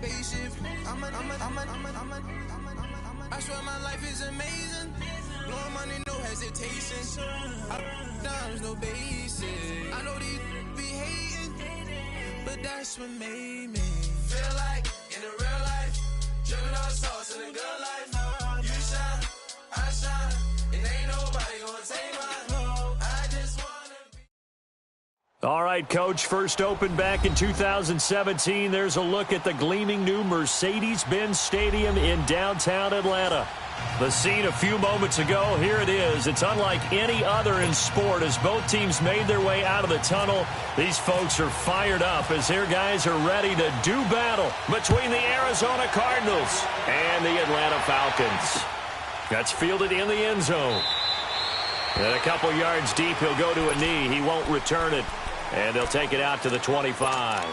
spaceship. I swear my life is amazing. Blowing money, no hesitation. There's no basic. I know these be hating, but that's what made me feel like in the real life. Dripping all sauce in the good life. You shine, I shine, and ain't nobody gonna take mine. I just wanna be. All right, Coach, first opened back in 2017. There's a look at the gleaming new Mercedes-Benz Stadium in downtown Atlanta. The scene a few moments ago, here it is. It's unlike any other in sport as both teams made their way out of the tunnel. These folks are fired up as their guys are ready to do battle between the Arizona Cardinals and the Atlanta Falcons. That's fielded in the end zone. And a couple yards deep, he'll go to a knee. He won't return it. And they'll take it out to the 25.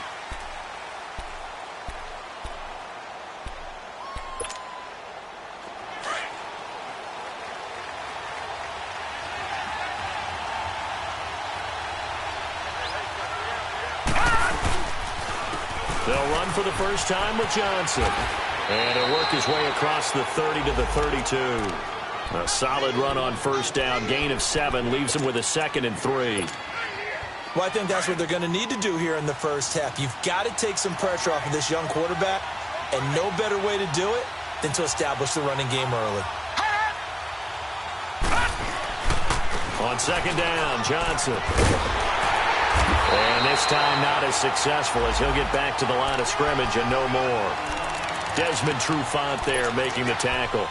They'll run for the first time with Johnson. And he'll work his way across the 30 to the 32. A solid run on first down. Gain of 7 leaves him with a 2nd and 3. Well, I think that's what they're going to need to do here in the first half. You've got to take some pressure off of this young quarterback, and no better way to do it than to establish the running game early. On second down, Johnson. And this time not as successful as he'll get back to the line of scrimmage and no more. Desmond Trufant there making the tackle.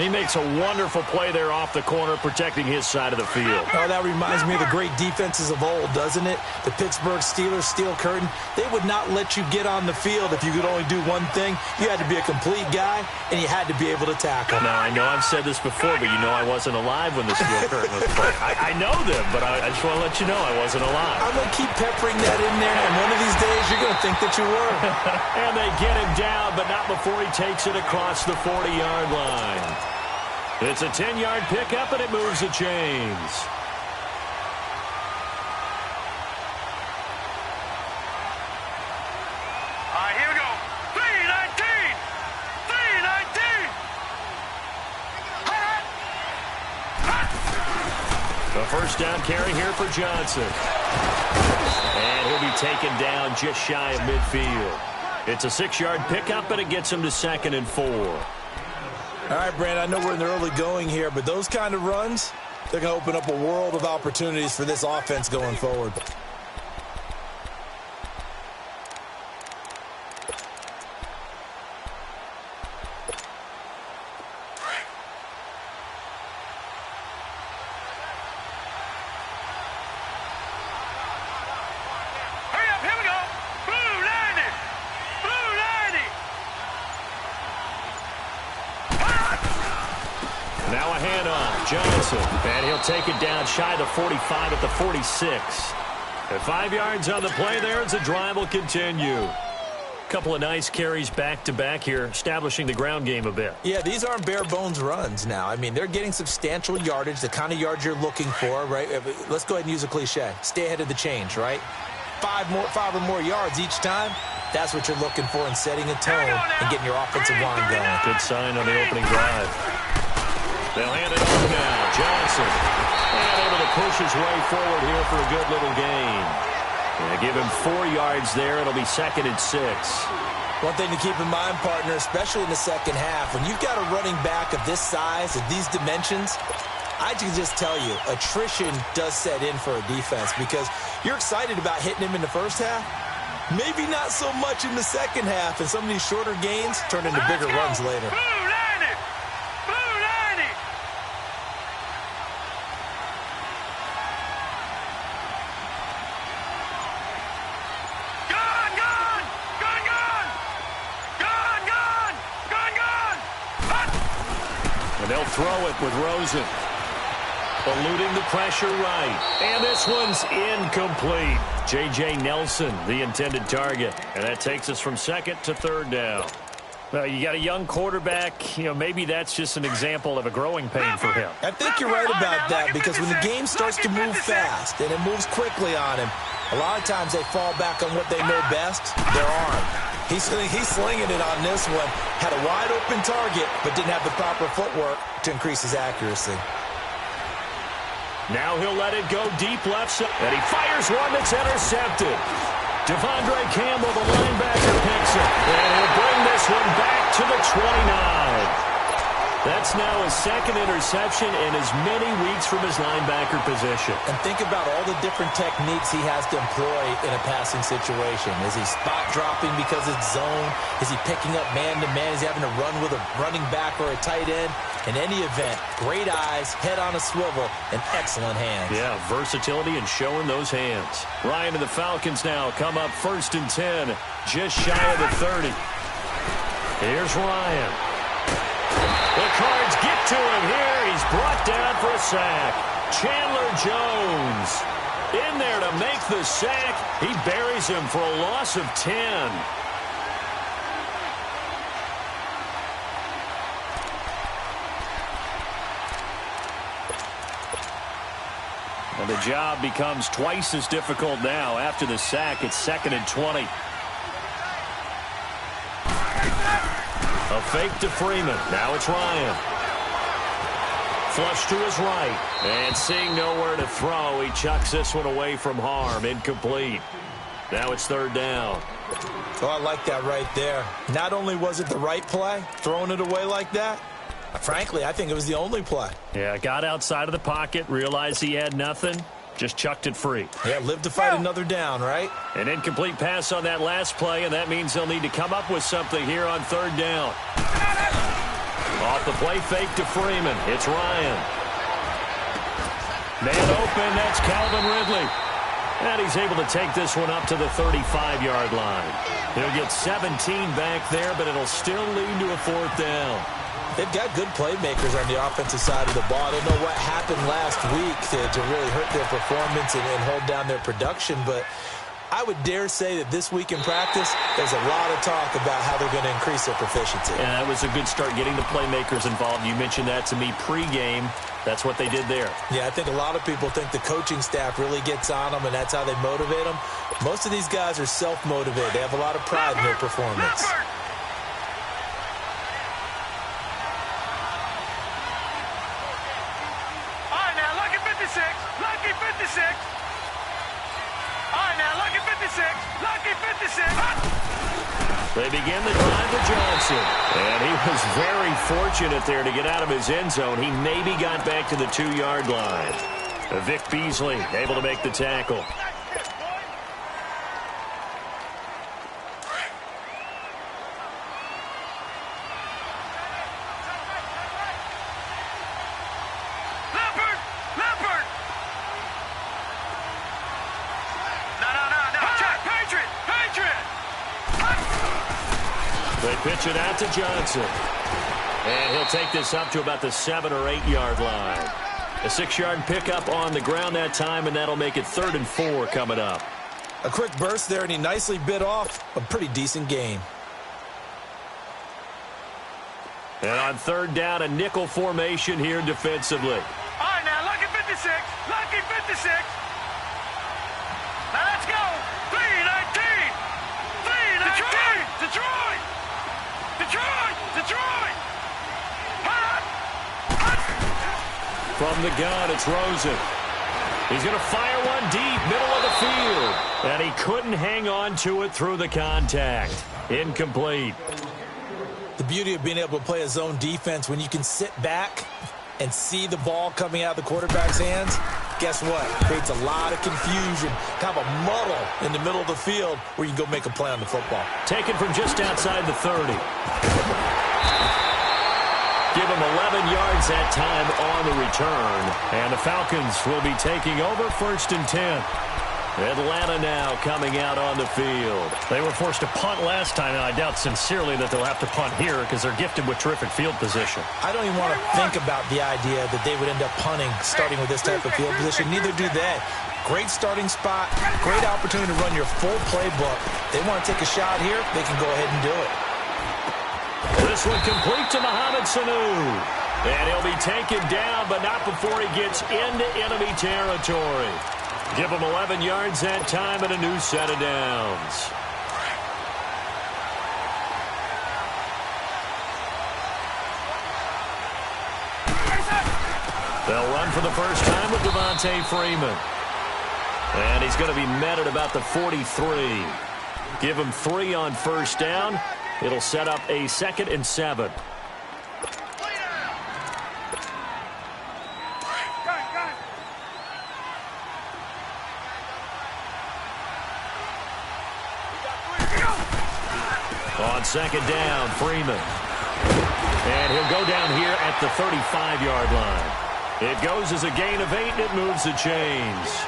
He makes a wonderful play there off the corner, protecting his side of the field. Oh, that reminds me of the great defenses of old, doesn't it? The Pittsburgh Steelers, steel curtain. They would not let you get on the field if you could only do one thing. You had to be a complete guy, and you had to be able to tackle. Now, I know I've said this before, but you know I wasn't alive when the steel curtain was played. I know them, but I just want to let you know I wasn't alive. I'm going to keep peppering that in there, and one of these days you're going to think that you were. And they get him down, but not before he takes it across the 40-yard line. It's a 10-yard pickup, and it moves the chains. All right, here we go. 319! 319! The first down carry here for Johnson. And he'll be taken down just shy of midfield. It's a 6-yard pickup, and it gets him to 2nd and 4. All right, Brand, I know we're in the early going here, but those kind of runs, they're going to open up a world of opportunities for this offense going forward. Hurry up, here we go. Blue 90! Blue 90! Now a handoff, Johnson. And he'll take it down shy of the 45 at the 46. And 5 yards on the play there as the drive will continue. A couple of nice carries back-to-back here, establishing the ground game a bit. Yeah, these aren't bare-bones runs now. I mean, they're getting substantial yardage, the kind of yards you're looking for, right? Let's go ahead and use a cliche. Stay ahead of the change, right? 5 or more yards each time. That's what you're looking for in setting a tone and getting your offensive line going. Good sign on the opening drive. They'll hand it off now. Johnson. And able to push his way forward here for a good little gain. And give him 4 yards there. It'll be 2nd and 6. One thing to keep in mind, partner, especially in the second half, when you've got a running back of this size, of these dimensions, I can just tell you, attrition does set in for a defense because you're excited about hitting him in the first half. Maybe not so much in the second half, and some of these shorter gains turn into bigger runs later. Blue 90! Blue 90! Gone, gone! Gone, gone! Gone, gone! Gone, gone! Hut! And they'll throw it with Rosen. Eluding the pressure right. And this one's incomplete. J.J. Nelson, the intended target. And that takes us from 2nd to 3rd down. Well, you got a young quarterback. Maybe that's just an example of a growing pain for him. I think you're right about that because when the game starts to move fast and it moves quickly on him, a lot of times they fall back on what they know best, their arm. He's slinging it on this one. Had a wide open target, but didn't have the proper footwork to increase his accuracy. Now he'll let it go deep left side, and he fires one that's intercepted. Devondre Campbell, the linebacker, picks it, and he'll bring this one back to the 29. That's now his second interception in as many weeks from his linebacker position. And think about all the different techniques he has to employ in a passing situation. Is he spot dropping because it's zone? Is he picking up man-to-man? Is he having to run with a running back or a tight end? In any event, great eyes, head on a swivel, and excellent hands. Yeah, versatility and showing those hands. Ryan and the Falcons now come up 1st and 10, just shy of the 30. Here's Ryan. The Cards get to him here. He's brought down for a sack. Chandler Jones in there to make the sack. He buries him for a loss of 10. And the job becomes twice as difficult now. After the sack, it's 2nd and 20. A fake to Freeman. Now it's Ryan. Flush to his right. And seeing nowhere to throw, he chucks this one away from harm. Incomplete. Now it's 3rd down. Oh, I like that right there. Not only was it the right play, throwing it away like that, frankly, I think it was the only play. Yeah, got outside of the pocket, realized he had nothing, just chucked it free. Yeah, live to fight another down, right? An incomplete pass on that last play, and that means they'll need to come up with something here on 3rd down. Off the play fake to Freeman. It's Ryan. Man open, that's Calvin Ridley. And he's able to take this one up to the 35-yard line. He'll get 17 back there, but it'll still lead to a 4th down. They've got good playmakers on the offensive side of the ball. I don't know what happened last week to really hurt their performance and hold down their production, but I would dare say that this week in practice, there's a lot of talk about how they're going to increase their proficiency. Yeah, that was a good start getting the playmakers involved. You mentioned that to me pregame. That's what they did there. Yeah, I think a lot of people think the coaching staff really gets on them, and that's how they motivate them. Most of these guys are self-motivated. They have a lot of pride in their performance. Lucky 56. All right, now, lucky 56. Lucky 56. They begin the drive to Johnson. And he was very fortunate there to get out of his end zone. He maybe got back to the 2-yard line. Vic Beasley able to make the tackle. They pitch it out to Johnson. And he'll take this up to about the 7- or 8-yard line. A 6-yard pickup on the ground that time, and that'll make it 3rd and 4 coming up. A quick burst there, and he nicely bit off a pretty decent gain. And on 3rd down, a nickel formation here defensively. All right, now, lucky 56. Lucky 56. Now, let's go. 3-19. 3-19. Detroit. Detroit! From the gun, it's Rosen. He's going to fire one deep, middle of the field. And he couldn't hang on to it through the contact. Incomplete. The beauty of being able to play a zone defense when you can sit back and see the ball coming out of the quarterback's hands, guess what? Creates a lot of confusion, kind of a muddle in the middle of the field where you can go make a play on the football. Taken from just outside the 30. Give him 11 yards that time on the return. And the Falcons will be taking over 1st and 10. Atlanta now coming out on the field. They were forced to punt last time, and I doubt sincerely that they'll have to punt here because they're gifted with terrific field position. I don't even want to think about the idea that they would end up punting starting with this type of field position. Neither do they. Great starting spot, great opportunity to run your full playbook. They want to take a shot here, they can go ahead and do it. This one complete to Mohamed Sanu. And he'll be taken down, but not before he gets into enemy territory. Give him 11 yards that time and a new set of downs. They'll run for the first time with Devontae Freeman. And he's going to be met at about the 43. Give him 3 on first down. It'll set up a 2nd and 7. On 2nd down, Freeman. And he'll go down here at the 35-yard line. It goes as a gain of 8, and it moves the chains.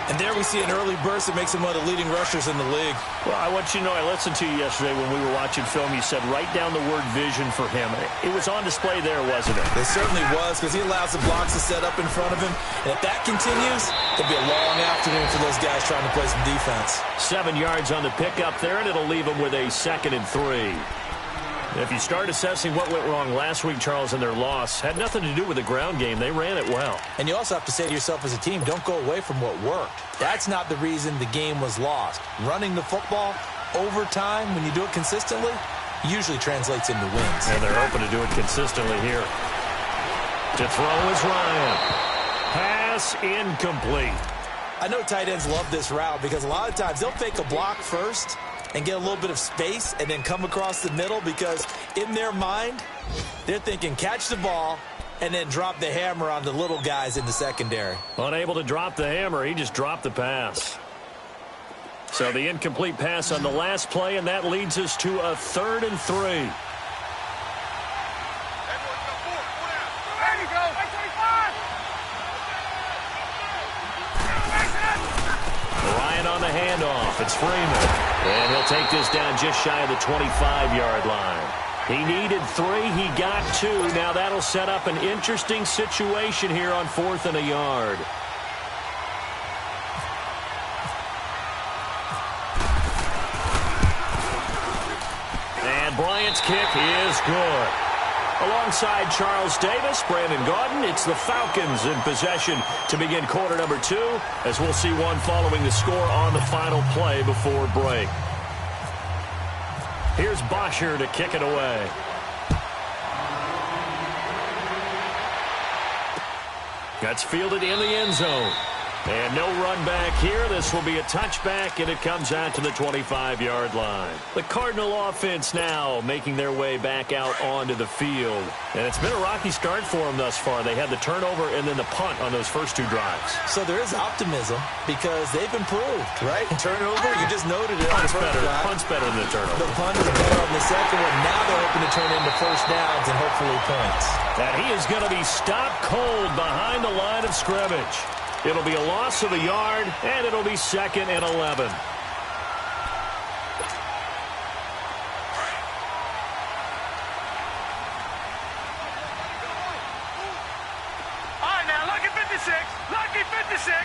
And there we see an early burst that makes him one of the leading rushers in the league. Well, I want you to know, I listened to you yesterday when we were watching film. You said write down the word vision for him. It was on display there, wasn't it? It certainly was, because he allows the blocks to set up in front of him. And if that continues, it'll be a long afternoon for those guys trying to play some defense. 7 yards on the pickup there, and it'll leave him with a 2nd and 3. If you start assessing what went wrong last week, Charles, in their loss, had nothing to do with the ground game. They ran it well. And you also have to say to yourself as a team, don't go away from what worked. That's not the reason the game was lost. Running the football over time, when you do it consistently, usually translates into wins. And they're hoping to do it consistently here. To throw is Ryan. Pass incomplete. I know tight ends love this route because a lot of times they'll fake a block first and get a little bit of space and then come across the middle, because in their mind, they're thinking catch the ball and then drop the hammer on the little guys in the secondary. Unable to drop the hammer, he just dropped the pass. So the incomplete pass on the last play, and that leads us to a 3rd and 3. There you go. 25. Ryan on the handoff. It's Freeman. And he'll take this down just shy of the 25-yard line. He needed 3. He got 2. Now that'll set up an interesting situation here on 4th and a yard. And Bryant's kick is good. Alongside Charles Davis, Brandon Gaudin, it's the Falcons in possession to begin quarter number 2, as we'll see one following the score on the final play before break. Here's Bosher to kick it away. That's fielded in the end zone. And no run back here. This will be a touchback, and it comes out to the 25-yard line. The Cardinal offense now making their way back out onto the field. And it's been a rocky start for them thus far. They had the turnover and then the punt on those first 2 drives. So there is optimism because they've improved, right? Turnover, you just noted it. Punt's better than the turnover. The punt is better on the second one. Now they're hoping to turn into first downs and hopefully points. And he is going to be stopped cold behind the line of scrimmage. It'll be a loss of a yard, and it'll be 2nd and 11. All right, now, lucky 56. Lucky 56.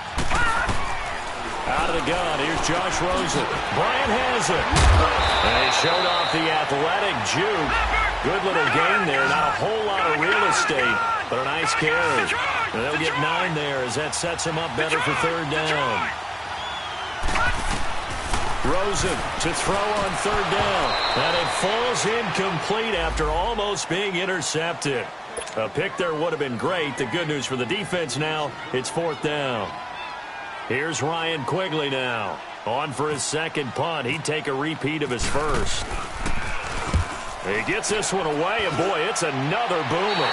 Out of the gun, here's Josh Rosen. Bryant has it. And he showed off the athletic juke. Good little gain there. Not a whole lot of real estate, but a nice carry. And they'll get 9 there as that sets him up better for 3rd down. Rosen to throw on 3rd down. And it falls incomplete after almost being intercepted. A pick there would have been great. The good news for the defense now, it's 4th down. Here's Ryan Quigley now. On for his 2nd punt. He'd take a repeat of his first. He gets this one away, and boy, it's another boomer.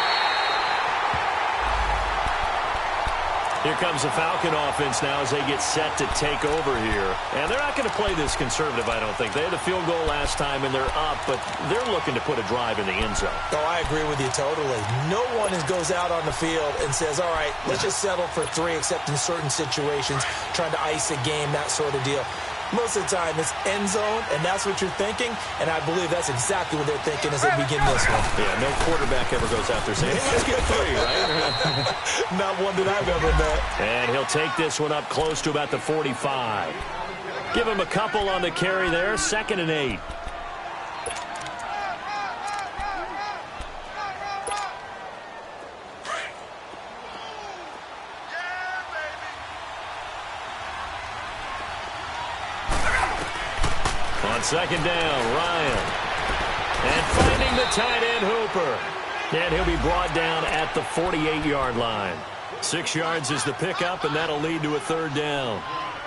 Here comes the Falcon offense now as they get set to take over here. And they're not going to play this conservative, I don't think. They had the field goal last time, and they're up, but they're looking to put a drive in the end zone. Oh, I agree with you totally. No one goes out on the field and says, all right, let's just settle for 3, except in certain situations, trying to ice a game, that sort of deal. Most of the time, it's end zone, and that's what you're thinking, and I believe that's exactly what they're thinking as they begin this one. Yeah, no quarterback ever goes out there saying, hey, let's get 3, right? Not one that I've ever met. And he'll take this one up close to about the 45. Give him a couple on the carry there, 2nd and 8. On 2nd down, Ryan. And finding the tight end, Hooper. And he'll be brought down at the 48-yard line. 6 yards is the pickup, and that'll lead to a third down.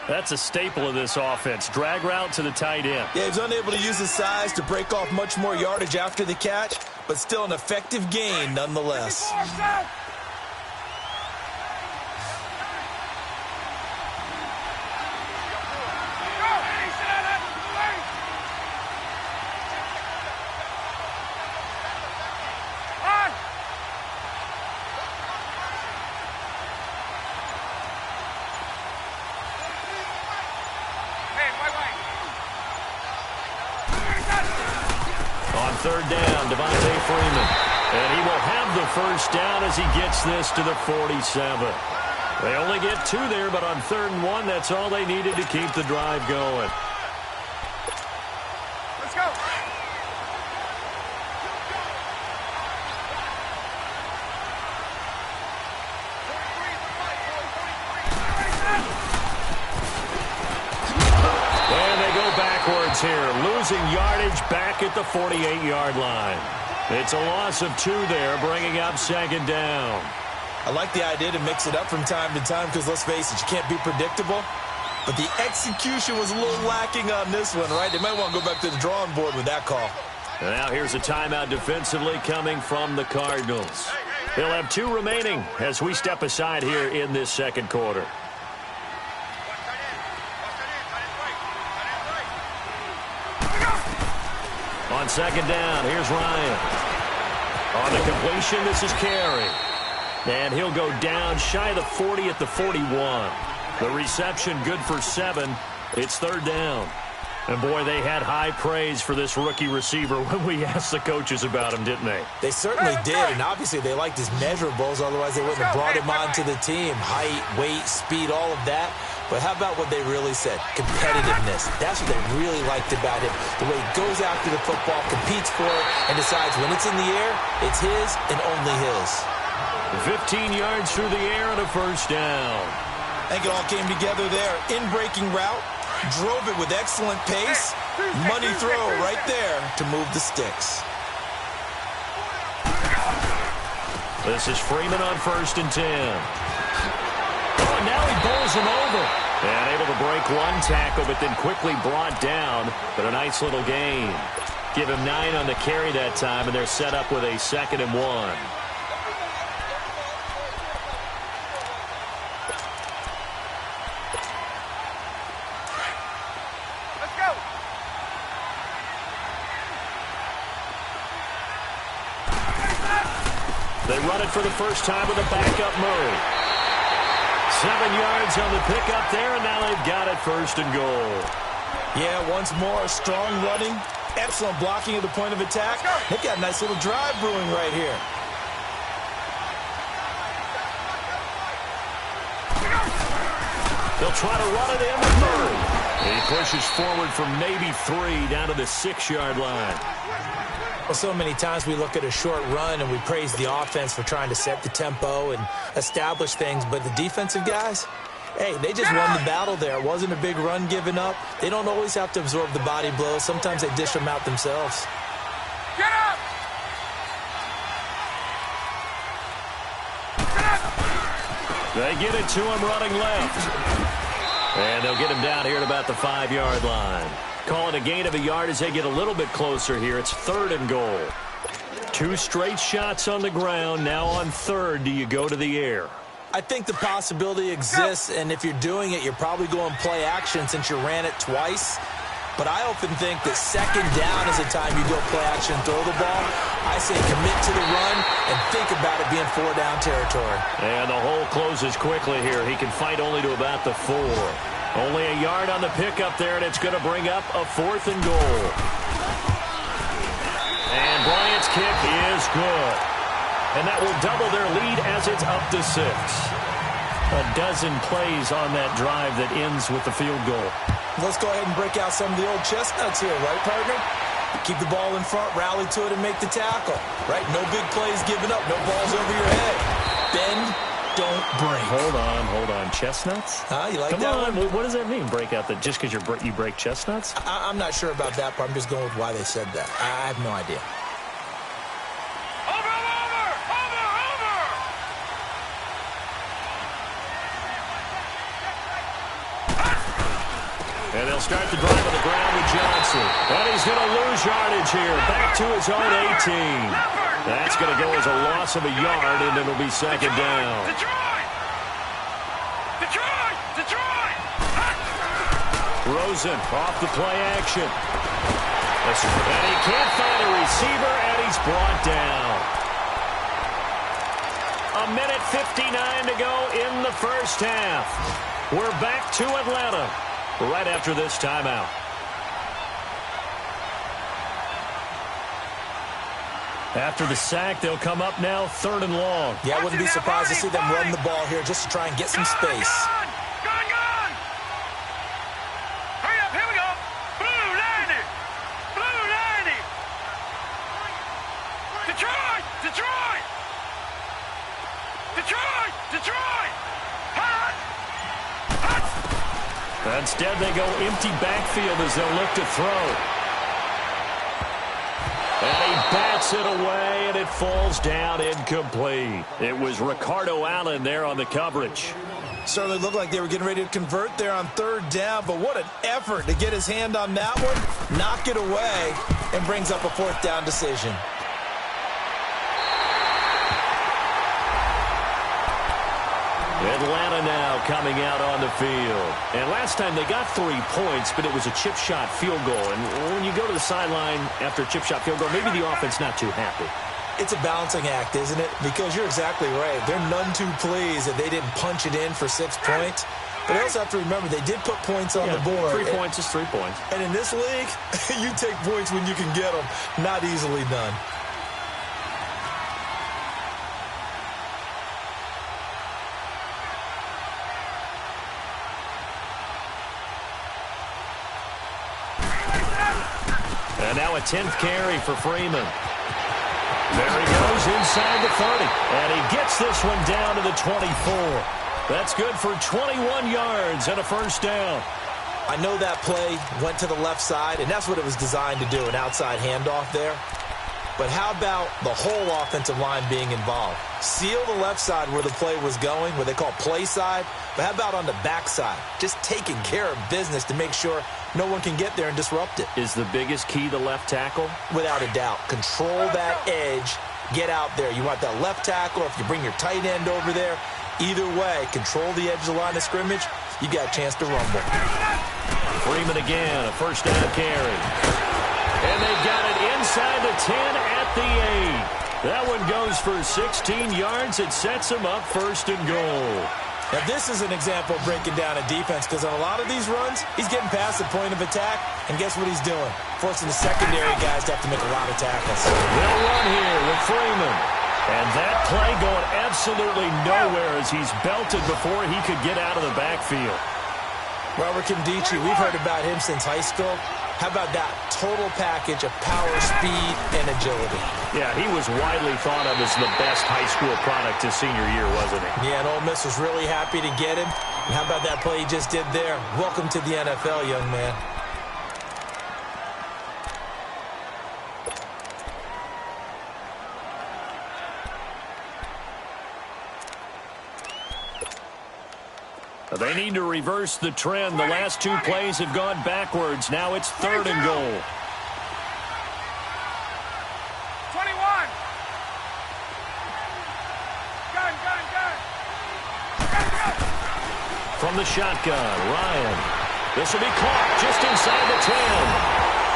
That's a staple of this offense. Drag route to the tight end. Yeah, he's unable to use his size to break off much more yardage after the catch, but still an effective gain nonetheless. Third down, Devontae Freeman. And he will have the first down as he gets this to the 47. They only get 2 there, but on 3rd and 1, that's all they needed to keep the drive going. Let's go. And they go backwards here, losing yardage back at the 48-yard line. It's a loss of 2 there, bringing up 2nd down. I like the idea to mix it up from time to time because, let's face it, you can't be predictable. But the execution was a little lacking on this one, right? They might want to go back to the drawing board with that call. And now here's a timeout defensively coming from the Cardinals. They'll have 2 remaining as we step aside here in this 2nd quarter. On 2nd down, here's Ryan. On the completion, this is Carey. And he'll go down shy of the 40 at the 41. The reception good for 7. It's 3rd down. And, boy, they had high praise for this rookie receiver when we asked the coaches about him, didn't they? They certainly did, and obviously they liked his measurables. Otherwise, they wouldn't have brought him onto the team. Height, weight, speed, all of that. But how about what they really said? Competitiveness. That's what they really liked about him. The way he goes after the football, competes for it, and decides when it's in the air, it's his and only his. 15 yards through the air and a first down. I think it all came together there. In-breaking route, drove it with excellent pace. Money throw right there to move the sticks. This is Freeman on 1st and 10. Oh, now he bowls him over. And able to break 1 tackle, but then quickly brought down. But a nice little gain. Give him 9 on the carry that time, and they're set up with a 2nd and 1. They run it for the first time with a backup move. 7 yards on the pickup there, and now they've got it 1st and goal. Yeah, once more, strong running, excellent blocking at the point of attack. They've got a nice little drive brewing right here. They'll try to run it in the 3rd. He pushes forward from maybe 3 down to the 6-yard line. Well, so many times we look at a short run and we praise the offense for trying to set the tempo and establish things, but the defensive guys, hey, they just won the battle there. It wasn't a big run given up. They don't always have to absorb the body blows. Sometimes they dish them out themselves. Get up! They get it to him running left. And they'll get him down here at about the 5-yard line. Call it a gain of a yard as they get a little bit closer here. It's 3rd and goal. 2 straight shots on the ground. Now on 3rd, do you go to the air? I think the possibility exists, and if you're doing it, you're probably going play action since you ran it twice. But I often think that 2nd down is the time you go play action and throw the ball. I say commit to the run and think about it being 4-down territory. And the hole closes quickly here. He can fight only to about the 4. Only a yard on the pickup there, and it's going to bring up a 4th and goal. And Bryant's kick is good. And that will double their lead as it's up to 6. A dozen plays on that drive that ends with the field goal. Let's go ahead and break out some of the old chestnuts here, right, partner? Keep the ball in front, rally to it, and make the tackle, right? No big plays given up, no balls over your head. Bend, don't break. Hold on. Chestnuts? You like Come that on. one? What does that mean, break out? That just because you break chestnuts? I'm not sure about that, but I'm just going with why they said that. I have no idea. Over! And they'll start the drive on the ground with Johnson. And he's going to lose yardage here. Back to his own 18. That's going to go as a loss of a yard, and it'll be second down. Detroit! Detroit! Detroit! Rosen off the play action. And he can't find a receiver, and he's brought down. A minute 59 to go in the first half. We're back to Atlanta right after this timeout. After the sack, they'll come up now 3rd and long. Yeah, I wouldn't be surprised to see them run the ball here just to try and get some space. Gone! Hurry up, here we go! Blue 90! Blue 90! Detroit! Detroit! Detroit! Detroit! Hot! Hot! Instead, they go empty backfield as they'll look to throw. And he bats it away, and it falls down incomplete. It was Ricardo Allen there on the coverage. Certainly looked like they were getting ready to convert there on 3rd down, but what an effort to get his hand on that one, knock it away, and brings up a 4th down decision. Atlanta now coming out on the field. And last time they got 3 points, but it was a chip shot field goal. And when you go to the sideline after a chip shot field goal, maybe the offense not too happy. It's a balancing act, isn't it? Because you're exactly right. They're none too pleased that they didn't punch it in for 6 points. But they also have to remember they did put points on the board. 3 points is 3 points. And in this league, you take points when you can get them. Not easily done. And now a 10th carry for Freeman. There he goes inside the 30. And he gets this one down to the 24. That's good for 21 yards and a first down. I know that play went to the left side, and that's what it was designed to do, an outside handoff there. But how about the whole offensive line being involved? Seal the left side where the play was going, where they call play side. But how about on the back side? Just taking care of business to make sure no one can get there and disrupt it. Is the biggest key the left tackle? Without a doubt. Control that edge. Get out there. You want that left tackle, or if you bring your tight end over there, either way, control the edge of the line of scrimmage, you got a chance to rumble. Freeman again, a first down carry. And they got it inside the 10 at the 8. That one goes for 16 yards. It sets them up 1st and goal. Now, this is an example of breaking down a defense, because on a lot of these runs, he's getting past the point of attack, and guess what he's doing? Forcing the secondary guys to have to make a lot of tackles. They'll run here with Freeman. And that play going absolutely nowhere as he's belted before he could get out of the backfield. Robert Kimdichie, we've heard about him since high school. How about that total package of power, speed, and agility? Yeah, he was widely thought of as the best high school product his senior year, wasn't he? Yeah, and Ole Miss was really happy to get him. And how about that play he just did there? Welcome to the NFL, young man. They need to reverse the trend. The last 2 plays have gone backwards. Now it's 3rd and goal. 21. Gun. From the shotgun, Ryan. This will be caught just inside the 10.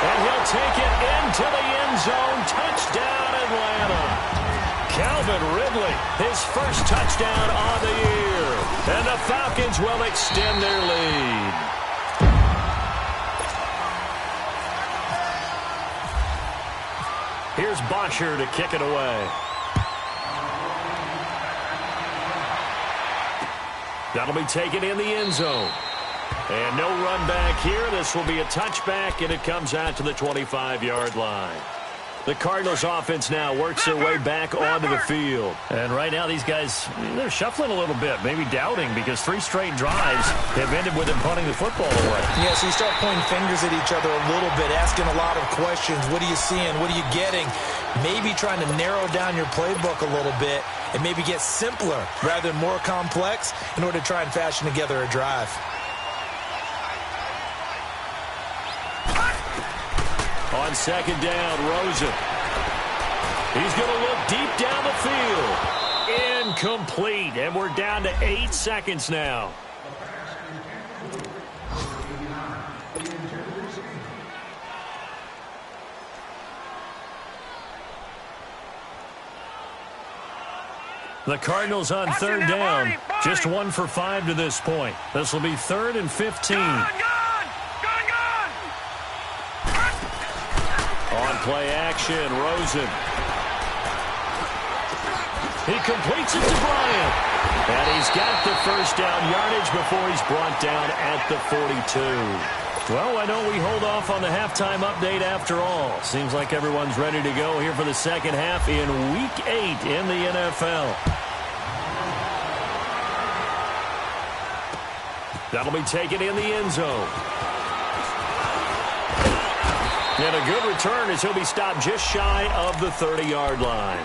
And he'll take it into the end zone. Touchdown, Atlanta. Calvin Ridley, his first touchdown on the year. And the Falcons will extend their lead. Here's Bosher to kick it away. That'll be taken in the end zone. And no run back here. This will be a touchback, and it comes out to the 25-yard line. The Cardinals offense now works their way back onto the field. And right now these guys, they're shuffling a little bit, maybe doubting, because 3 straight drives have ended with them punting the football away. Yeah, so you start pointing fingers at each other a little bit, asking a lot of questions. What are you seeing? What are you getting? Maybe trying to narrow down your playbook a little bit and maybe get simpler rather than more complex in order to try and fashion together a drive. on second down. Rosen. He's going to look deep down the field. Incomplete. And we're down to 8 seconds now. The Cardinals on third down. Just 1 for 5 to this point. This will be 3rd and 15. On play action, Rosen. He completes it to Bryant. And he's got the first down yardage before he's brought down at the 42. Well, I know we hold off on the halftime update after all. Seems like everyone's ready to go here for the second half in Week 8 in the NFL. That'll be taken in the end zone. And a good return as he'll be stopped just shy of the 30-yard line.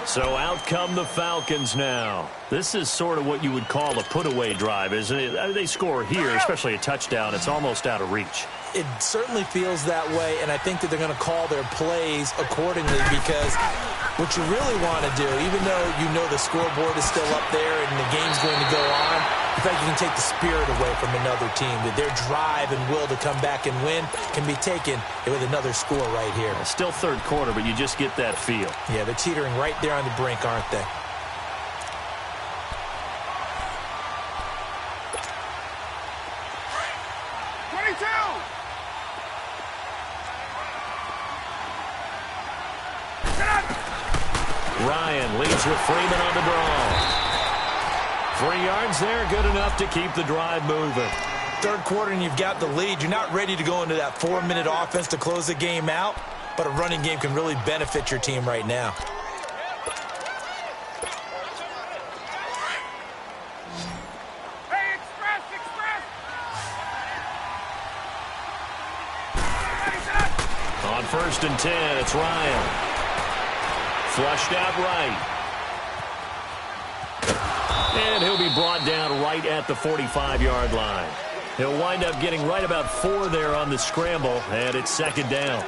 So out come the Falcons now. This is sort of what you would call a put-away drive, isn't it? They score here, especially a touchdown. It's almost out of reach. It certainly feels that way, and I think that they're going to call their plays accordingly because what you really want to do, even though you know the scoreboard is still up there and the game's going to go on, in fact, you can take the spirit away from another team. That their drive and will to come back and win can be taken with another score right here. Still third quarter, but you just get that feel. Yeah, they're teetering right there on the brink, aren't they? Ryan leads with Freeman on the draw. 3 yards there, good enough to keep the drive moving. Third quarter and you've got the lead. You're not ready to go into that 4-minute offense to close the game out, but a running game can really benefit your team right now. Hey, express! On 1st and 10, it's Ryan. Flushed out right. And he'll be brought down right at the 45-yard line. He'll wind up getting right about 4 there on the scramble, and it's second down.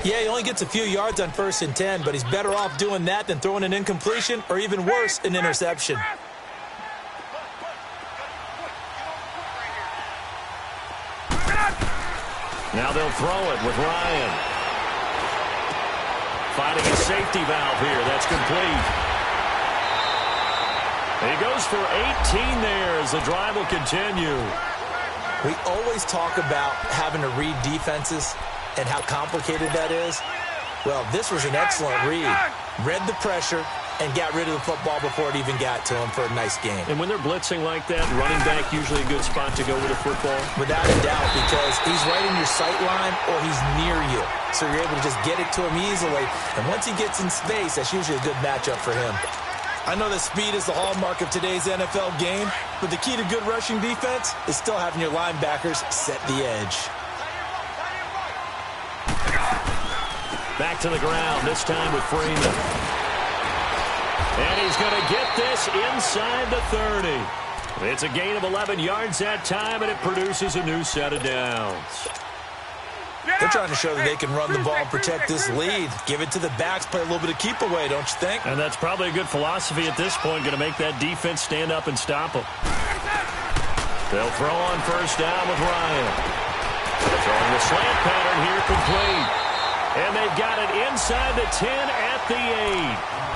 Yeah, he only gets a few yards on 1st and 10, but he's better off doing that than throwing an incompletion or even worse, an interception. Now they'll throw it with Ryan. Finding a safety valve here. That's complete. He goes for 18 there as the drive will continue. We always talk about having to read defenses and how complicated that is. Well, this was an excellent read. Read the pressure and got rid of the football before it even got to him for a nice game. And when they're blitzing like that, running back usually a good spot to go with a football? Without a doubt, because he's right in your sight line or he's near you. So you're able to just get it to him easily. And once he gets in space, that's usually a good matchup for him. I know that speed is the hallmark of today's NFL game, but the key to good rushing defense is still having your linebackers set the edge. Back to the ground, this time with Freeman. And he's going to get this inside the 30. It's a gain of 11 yards that time, and it produces a new set of downs. They're trying to show that they can run the ball and protect this lead. Give it to the backs, play a little bit of keep away, don't you think? And that's probably a good philosophy at this point, going to make that defense stand up and stop them. They'll throw on 1st down with Ryan. Throwing the slant pattern here complete. And they've got it inside the 10 at the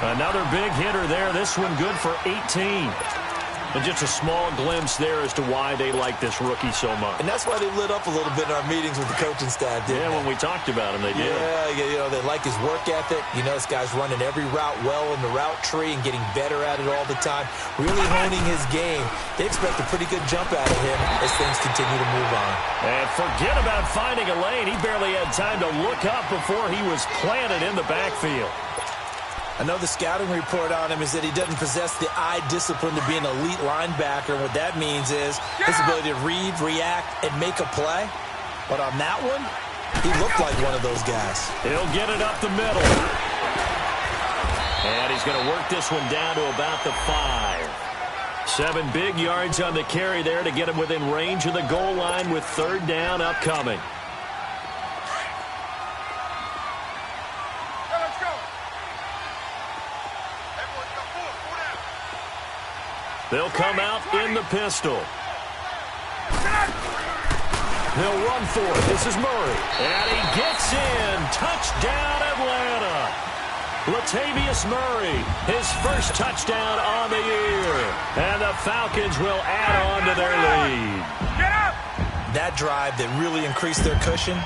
8. Another big hitter there. This one good for 18. And just a small glimpse there as to why they like this rookie so much. And that's why they lit up a little bit in our meetings with the coaching staff, didn't they? When we talked about him, they did. Yeah, you know, they like his work ethic. You know, this guy's running every route well in the route tree and getting better at it all the time, really honing his game. They expect a pretty good jump out of him as things continue to move on. And forget about finding a lane. He barely had time to look up before he was planted in the backfield. I know the scouting report on him is that he doesn't possess the eye discipline to be an elite linebacker. What that means is his ability to read, react, and make a play. But on that one, he looked like one of those guys. He'll get it up the middle. And he's going to work this one down to about the 5. 7 big yards on the carry there to get him within range of the goal line with 3rd down upcoming. They'll come out in the pistol. They'll run for it. This is Murray. And he gets in. Touchdown, Atlanta. Latavius Murray, his first touchdown on the year. And the Falcons will add on to their lead. That drive that really increased their cushion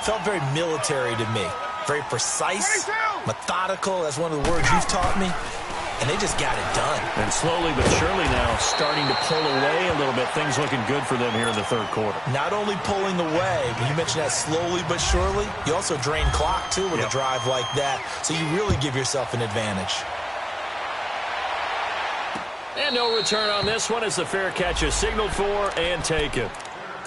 felt very military to me. Very precise, methodical. That's one of the words you've taught me. And they just got it done. And slowly but surely now starting to pull away a little bit. Things looking good for them here in the third quarter. Not only pulling away, but you mentioned that slowly but surely. You also drain clock, too, with a drive like that. So you really give yourself an advantage. And no return on this one as the fair catch is signaled for and taken.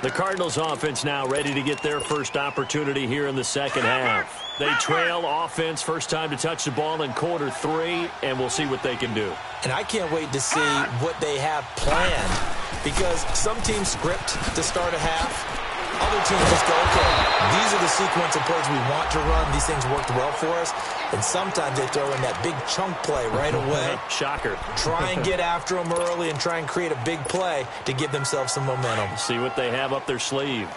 The Cardinals offense now ready to get their first opportunity here in the second half. They trail offense first time to touch the ball in quarter 3, and we'll see what they can do. And I can't wait to see what they have planned, because some teams script to start a half. Other teams just go, okay, these are the sequence of plays we want to run. These things worked well for us. And sometimes they throw in that big chunk play right away. Shocker. Try and get after them early and try and create a big play to give themselves some momentum. See what they have up their sleeve.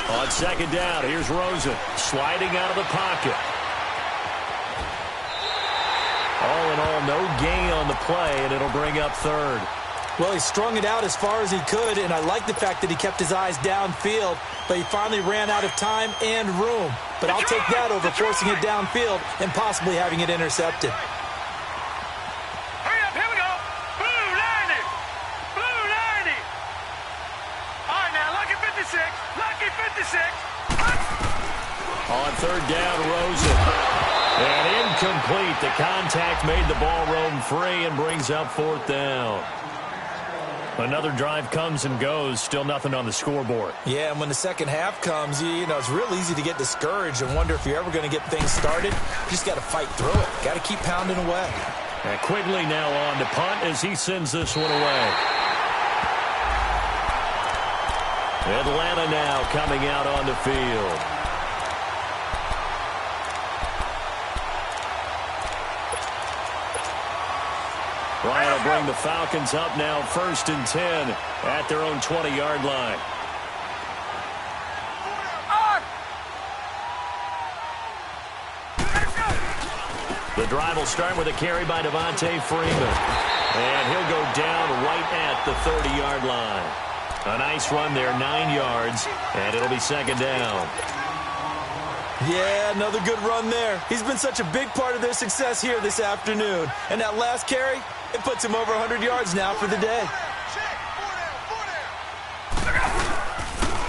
On second down, here's Rosen sliding out of the pocket. All in all, no gain on the play, and it'll bring up third. Well, he strung it out as far as he could, and I like the fact that he kept his eyes downfield, but he finally ran out of time and room. But I'll take that over forcing it downfield and possibly having it intercepted. Hurry up, here we go. Blue 90. Blue 90. All right, now, lucky 56. Lucky 56. On third down, Rosen. And incomplete. The contact made the ball roam free and brings up fourth down. Another drive comes and goes. Still nothing on the scoreboard. Yeah, and when the second half comes, you know, it's real easy to get discouraged and wonder if you're ever going to get things started. You just got to fight through it. Got to keep pounding away. And Quigley now on to punt as he sends this one away. Atlanta now coming out on the field. Ryan will bring the Falcons up now 1st and 10 at their own 20-yard line. The drive will start with a carry by Devontae Freeman. And he'll go down right at the 30-yard line. A nice run there, 9 yards, and it'll be second down. Yeah, another good run there. He's been such a big part of their success here this afternoon. And that last carry, it puts him over 100 yards now for the day.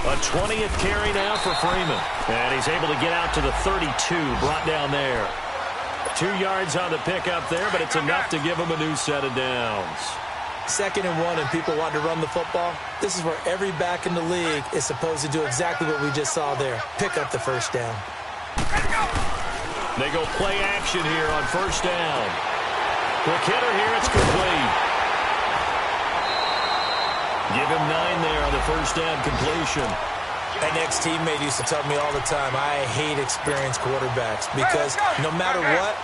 A 20th carry now for Freeman. And he's able to get out to the 32, brought down there. 2 yards on the pickup there, but it's enough to give him a new set of downs. 2nd and 1 and people want to run the football. This is where every back in the league is supposed to do exactly what we just saw there. Pick up the first down. They go play action here on first down. Quick hitter here, it's complete. Give him 9 there on the first down completion. An ex-teammate used to tell me all the time, I hate experienced quarterbacks because no matter what,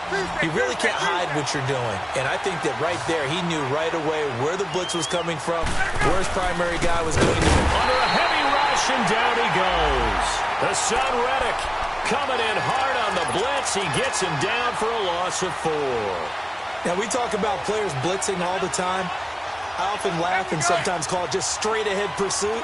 you really can't hide what you're doing. And I think that right there, he knew right away where the blitz was coming from, where his primary guy was going to be. Under a heavy rush, and down he goes. The son Reddick coming in hard on the blitz. He gets him down for a loss of 4. Now, we talk about players blitzing all the time. I often laugh and sometimes call it just straight-ahead pursuit.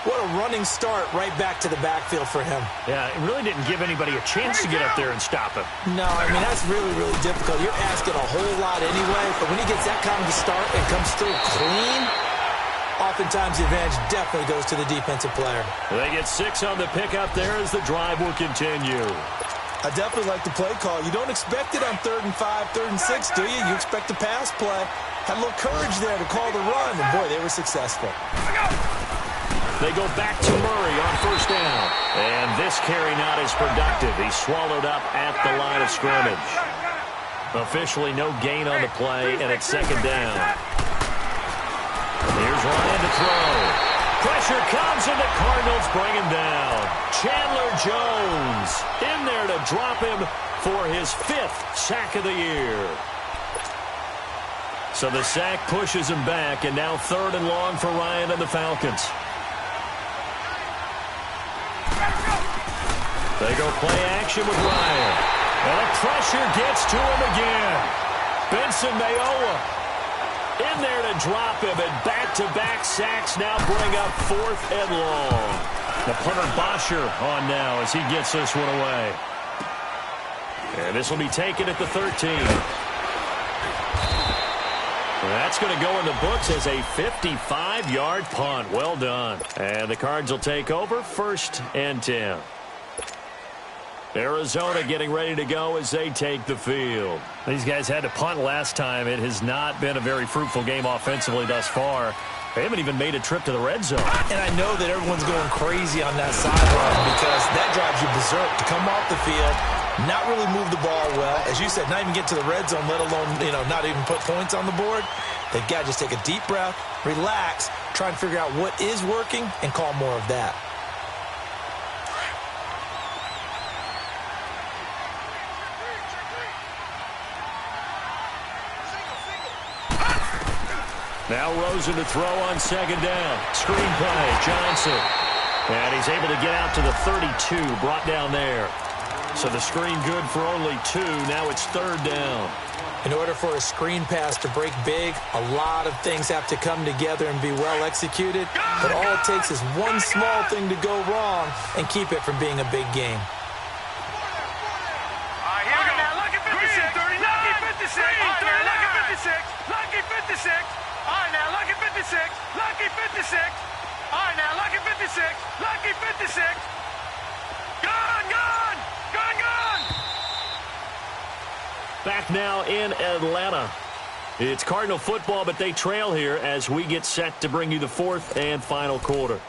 What a running start right back to the backfield for him. Yeah, it really didn't give anybody a chance to get up there and stop him. No, I mean, that's really, really difficult. You're asking a whole lot anyway, but when he gets that kind of a start and comes through clean, oftentimes the advantage definitely goes to the defensive player. They get 6 on the pickup there as the drive will continue. I definitely like the play call. You don't expect it on 3rd and 5, 3rd and 6, do you? You expect a pass play. Had a little courage there to call the run, and boy, they were successful. They go back to Murray on first down. And this carry not as productive. He's swallowed up at the line of scrimmage. Officially no gain on the play, and it's second down. Here's Ryan to throw. Pressure comes, and the Cardinals bring him down. Chandler Jones in there to drop him for his 5th sack of the year. So the sack pushes him back, and now 3rd and long for Ryan and the Falcons. They go play action with Ryan. And the pressure gets to him again. Benson Mayowa in there to drop him, and back-to-back sacks now bring up 4th and long. The punter Bosher on now as he gets this one away. And this will be taken at the 13. That's going to go in the books as a 55-yard punt. Well done. And the Cards will take over 1st and 10. Arizona getting ready to go as they take the field. These guys had to punt last time. It has not been a very fruitful game offensively thus far. They haven't even made a trip to the red zone. And I know that everyone's going crazy on that sideline because that drives you berserk to come off the field, not really move the ball well. As you said, not even get to the red zone, let alone, not even put points on the board. They've got to just take a deep breath, relax, try and figure out what is working, and call more of that. Now Rosen to throw on 2nd down. Screen play, Johnson. And he's able to get out to the 32, brought down there. So the screen good for only 2. Now it's 3rd down. In order for a screen pass to break big, a lot of things have to come together and be well executed. But all it takes is one small thing to go wrong and keep it from being a big game. Here we go. Now look at 56. Lucky 56. Look at 56. Lucky 56. All right, now lucky 56. Lucky 56. All right, now lucky 56. Lucky 56. Gone, gone. Gone, gone. Back now in Atlanta. It's Cardinal football, but they trail here as we get set to bring you the 4th and final quarter.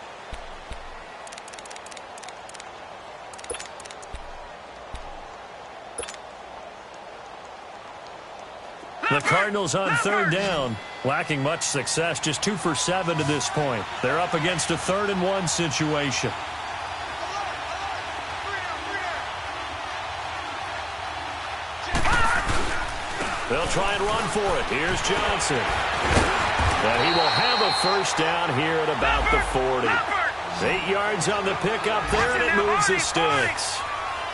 The Cardinals on 3rd down, lacking much success, just 2 for 7 to this point. They're up against a 3rd and 1 situation. They'll try and run for it. Here's Johnson. And he will have a 1st down here at about the 40. 8 yards on the pickup there, and it moves the sticks.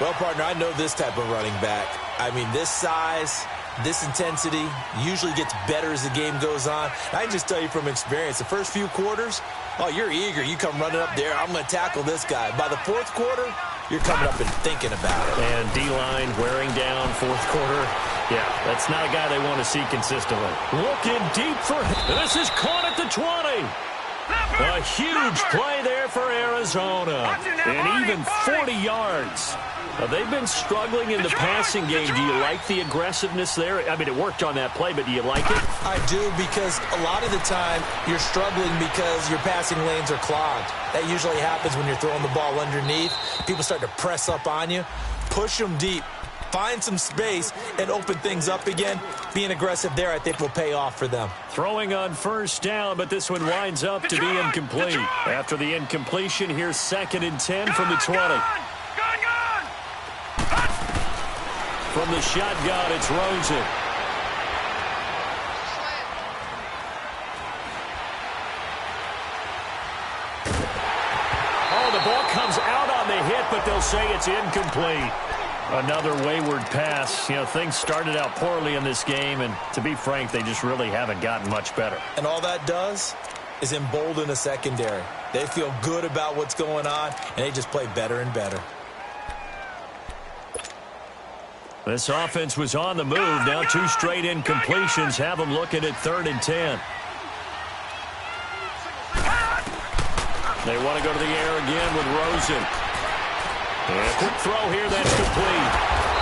Well, partner, I know this type of running back. I mean, this size, this intensity usually gets better as the game goes on. I can just tell you from experience, the first few quarters, oh, you're eager. You come running up there, I'm going to tackle this guy. By the 4th quarter, you're coming up and thinking about it. And D-line wearing down 4th quarter. Yeah, that's not a guy they want to see consistently. Looking deep for him. This is caught at the 20. A huge play there for Arizona. And even 40 yards. They've been struggling in the passing game. Do you like the aggressiveness there? I mean, it worked on that play, but do you like it? I do, because a lot of the time you're struggling because your passing lanes are clogged. That usually happens when you're throwing the ball underneath. People start to press up on you. Push them deep. Find some space and open things up again. Being aggressive there, I think, will pay off for them. Throwing on 1st down, but this one winds up to be incomplete. After the incompletion, here's 2nd and 10 from the 20. From the shotgun, it's Rosen. Oh, the ball comes out on the hit, but they'll say it's incomplete. Another wayward pass. Things started out poorly in this game, and to be frank, they just really haven't gotten much better. And all that does is embolden a secondary. They feel good about what's going on, and they just play better and better. This offense was on the move. Now 2 straight incompletions have them looking at 3rd and 10. They want to go to the air again with Rosen. And a quick throw here, that's complete.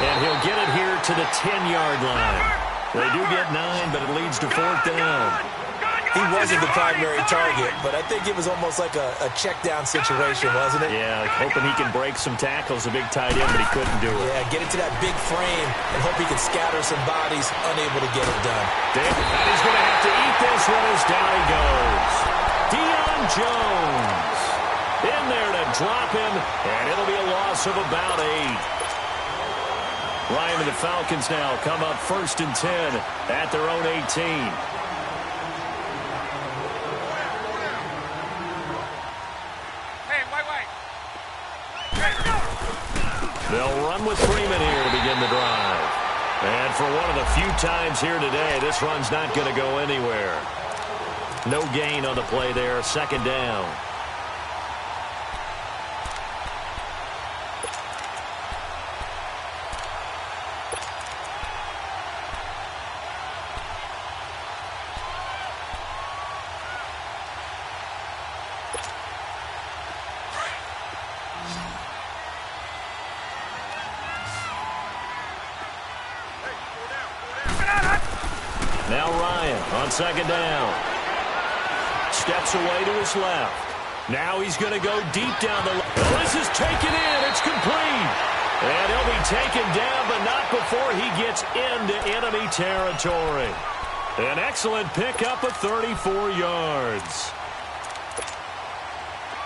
And he'll get it here to the 10-yard line. They do get 9, but it leads to 4th down. He wasn't the primary target, but I think it was almost like a check-down situation, wasn't it? Yeah, hoping he can break some tackles, a big tight end, but he couldn't do it. Yeah, get it to that big frame and hope he can scatter some bodies, unable to get it done. And he's going to have to eat this one as down he goes. Deion Jones. In there to drop him, and it'll be a loss of about 8. Ryan and the Falcons now come up 1st and 10 at their own 18. They'll run with Freeman here to begin the drive. And for one of the few times here today, this run's not going to go anywhere. No gain on the play there, 2nd down. Now Ryan on 2nd down. Steps away to his left. Now he's going to go deep down the left. Oh, this is taken in. It's complete. And he'll be taken down, but not before he gets into enemy territory. An excellent pickup of 34 yards.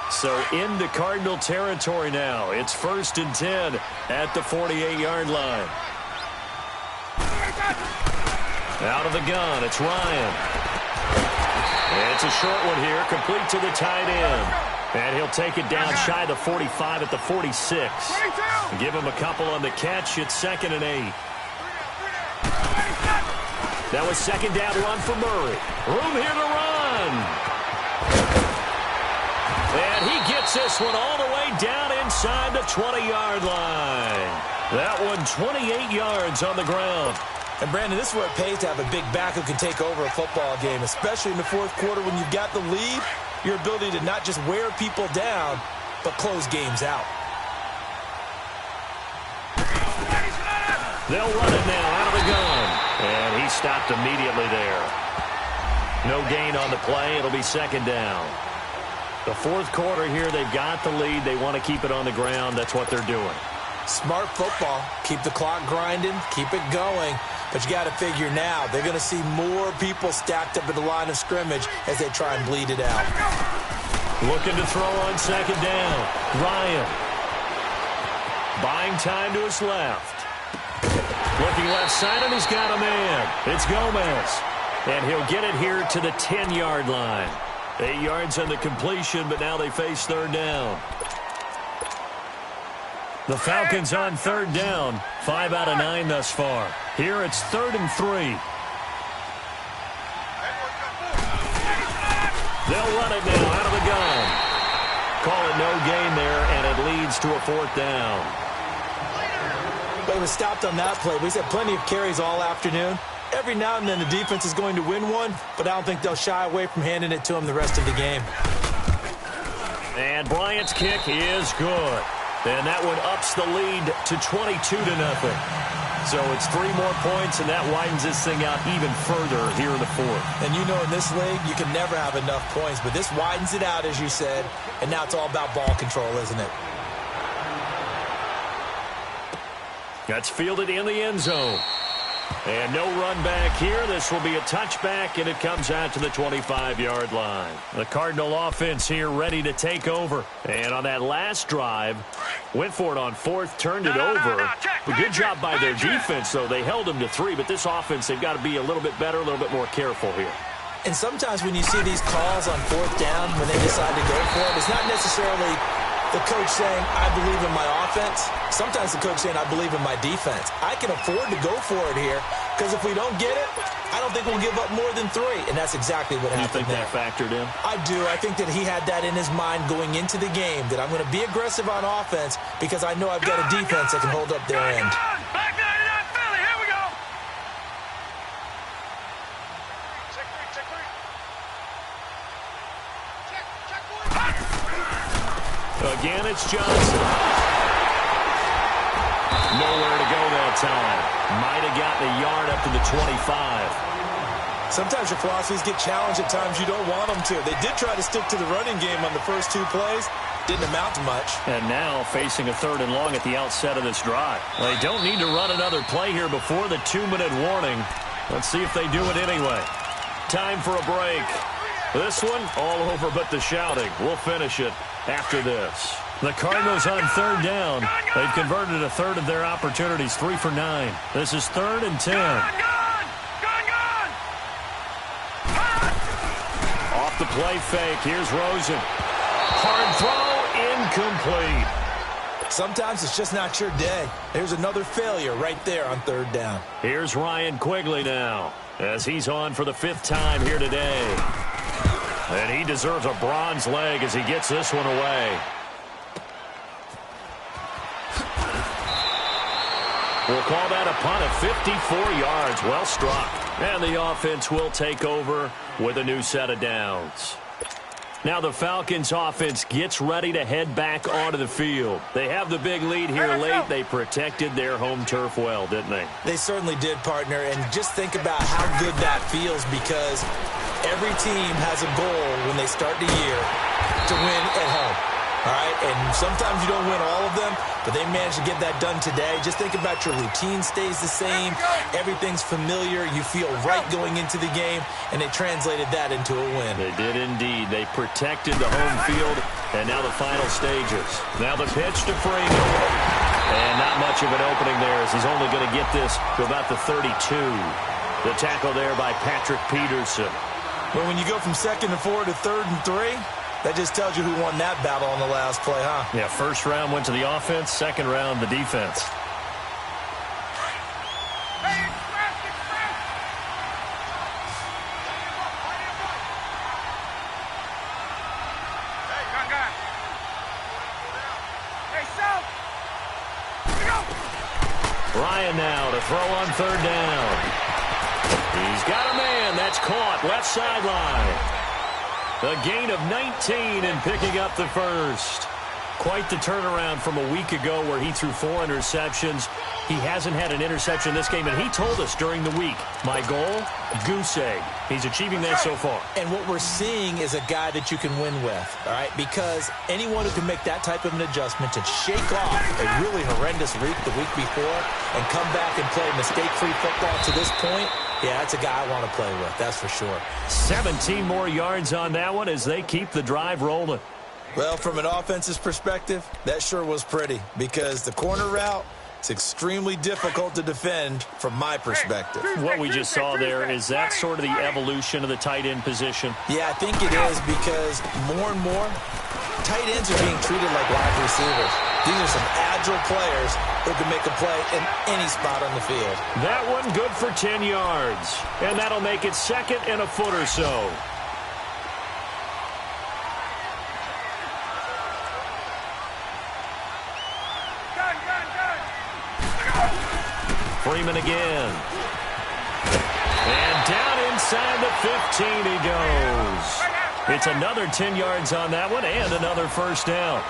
So into Cardinal territory now. It's 1st and 10 at the 48-yard line. Out of the gun, it's Ryan. It's a short one here, complete to the tight end. And he'll take it down shy of the 45 at the 46. Give him a couple on the catch. It's 2nd and 8. That was 2nd down run for Murray. Room here to run. And he gets this one all the way down inside the 20-yard line. That one 28 yards on the ground. And, Brandon, this is where it pays to have a big back who can take over a football game, especially in the 4th quarter when you've got the lead, your ability to not just wear people down, but close games out. They'll run it now out of the gun. And he stopped immediately there. No gain on the play. It'll be 2nd down. The 4th quarter here, they've got the lead. They want to keep it on the ground. That's what they're doing. Smart football. Keep the clock grinding. Keep it going. But you got to figure now, they're going to see more people stacked up at the line of scrimmage as they try and bleed it out. Looking to throw on 2nd down. Ryan. Buying time to his left. Looking left side, and he's got a man. It's Gomez. And he'll get it here to the 10-yard line. 8 yards on the completion, but now they face 3rd down. The Falcons on 3rd down. 5 out of 9 thus far. Here it's 3rd and 3. They'll run it now out of the gun. Call it no gain there, and it leads to a 4th down. But it was stopped on that play. We've had plenty of carries all afternoon. Every now and then the defense is going to win one, but I don't think they'll shy away from handing it to him the rest of the game. And Bryant's kick is good. And that one ups the lead to 22-0. So it's 3 more points, and that widens this thing out even further here in the 4th. And you know in this league, you can never have enough points, but this widens it out, as you said, and now it's all about ball control, isn't it? That's fielded in the end zone. And no run back here. This will be a touchback, and it comes out to the 25-yard line. The Cardinal offense here ready to take over. And on that last drive, went for it on 4th, turned it over. A good job by their defense, though. They held them to 3, but this offense, they've got to be a little bit better, a little bit more careful here. And sometimes when you see these calls on 4th down, when they decide to go for it, it's not necessarily the coach saying, I believe in my offense. Sometimes the coach saying, I believe in my defense. I can afford to go for it here because if we don't get it, I don't think we'll give up more than 3. And that's exactly what happened. You think that factored in? I do. I think that he had that in his mind going into the game, that I'm going to be aggressive on offense because I know I've got a defense that can hold up their end. Back 99 Philly, here we go. Again, it's Johnson. Nowhere to go that time. Might have gotten a yard up to the 25. Sometimes your philosophies get challenged at times you don't want them to. They did try to stick to the running game on the first 2 plays. Didn't amount to much. And now facing a 3rd and long at the outset of this drive. They don't need to run another play here before the 2-minute warning. Let's see if they do it anyway. Time for a break. This one, all over but the shouting. We'll finish it after this. The Cardinals on third down. They've converted a third of their opportunities, 3 for 9. This is 3rd and 10. Off the play fake. Here's Rosen. Hard throw, incomplete. Sometimes it's just not your day. There's another failure right there on 3rd down. Here's Ryan Quigley now, as he's on for the 5th time here today. And he deserves a bronze leg as he gets this one away. We'll call that a punt of 54 yards. Well struck. And the offense will take over with a new set of downs. Now the Falcons offense gets ready to head back onto the field. They have the big lead here late. They protected their home turf well, didn't they? They certainly did, partner. And just think about how good that feels, because every team has a goal when they start the year to win at home. All right, and sometimes you don't win all of them, but they managed to get that done today. Just think about your routine stays the same. Everything's familiar. You feel right going into the game, and they translated that into a win. They did indeed. They protected the home field, and now the final stages. Now the pitch to Freeman. And not much of an opening there, as he's only going to get this to about the 32. The tackle there by Patrick Peterson. Well, when you go from 2nd and 4 to 3rd and 3, that just tells you who won that battle on the last play, huh? Yeah, first round went to the offense, second round the defense. Ryan now to throw on 3rd down. He's got a man. That's caught. Left sideline. A gain of 19 and picking up the first. Quite the turnaround from a week ago where he threw 4 interceptions. He hasn't had an interception this game, and he told us during the week, my goal, goose egg. He's achieving that so far. And what we're seeing is a guy that you can win with, all right? Because anyone who can make that type of an adjustment to shake off a really horrendous week the week before and come back and play mistake-free football to this point, yeah, that's a guy I want to play with, that's for sure. 17 more yards on that one as they keep the drive rolling. Well, from an offensive perspective, that sure was pretty, because the corner route, it's extremely difficult to defend from my perspective. What we just saw there, is that sort of the evolution of the tight end position? Yeah, I think it is, because more and more, tight ends are being treated like wide receivers. These are some agile players who can make a play in any spot on the field. That one good for 10 yards. And that'll make it 2nd and a foot or so. Freeman again. And down inside the 15 he goes. It's another 10 yards on that one and another first down.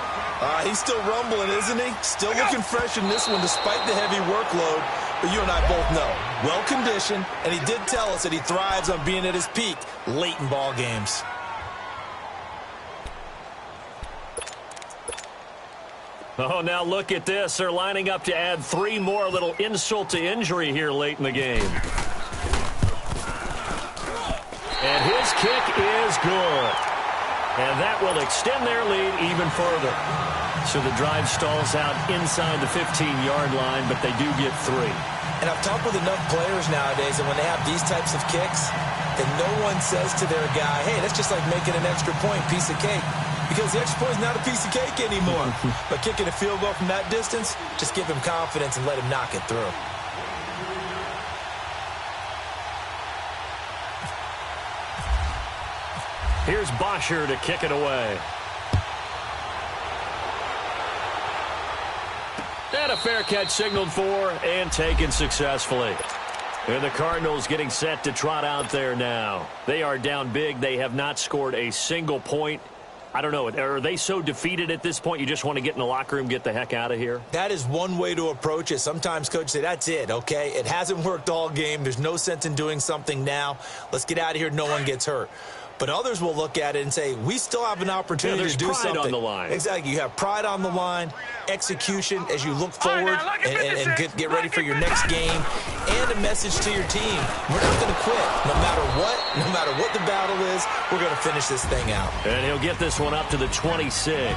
He's still rumbling, isn't he? Still looking fresh in this one despite the heavy workload. But you and I both know, well-conditioned, and he did tell us that he thrives on being at his peak late in ball games. Oh, now look at this. They're lining up to add 3 more, little insult to injury here late in the game. And his kick is good. And that will extend their lead even further. So the drive stalls out inside the 15-yard line, but they do get 3. And I've talked with enough players nowadays that when they have these types of kicks, then no one says to their guy, hey, that's just like making an extra point, piece of cake. Because the extra point is not a piece of cake anymore. But kicking a field goal from that distance, just give him confidence and let him knock it through. Here's Bosher to kick it away. And a fair catch signaled for and taken successfully. And the Cardinals getting set to trot out there now. They are down big. They have not scored a single point. I don't know. Are they so defeated at this point you just want to get in the locker room, get the heck out of here? That is one way to approach it. Sometimes coaches say, that's it, okay? It hasn't worked all game. There's no sense in doing something now. Let's get out of here. No one gets hurt. But others will look at it and say, we still have an opportunity to do something. There's pride on the line. Exactly. You have pride on the line, execution as you look forward and get ready for your next game, and a message to your team. We're not going to quit. No matter what the battle is, we're going to finish this thing out. And he'll get this one up to the 26.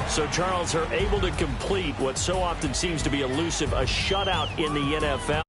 So, Charles, are able to complete what so often seems to be elusive, a shutout in the NFL.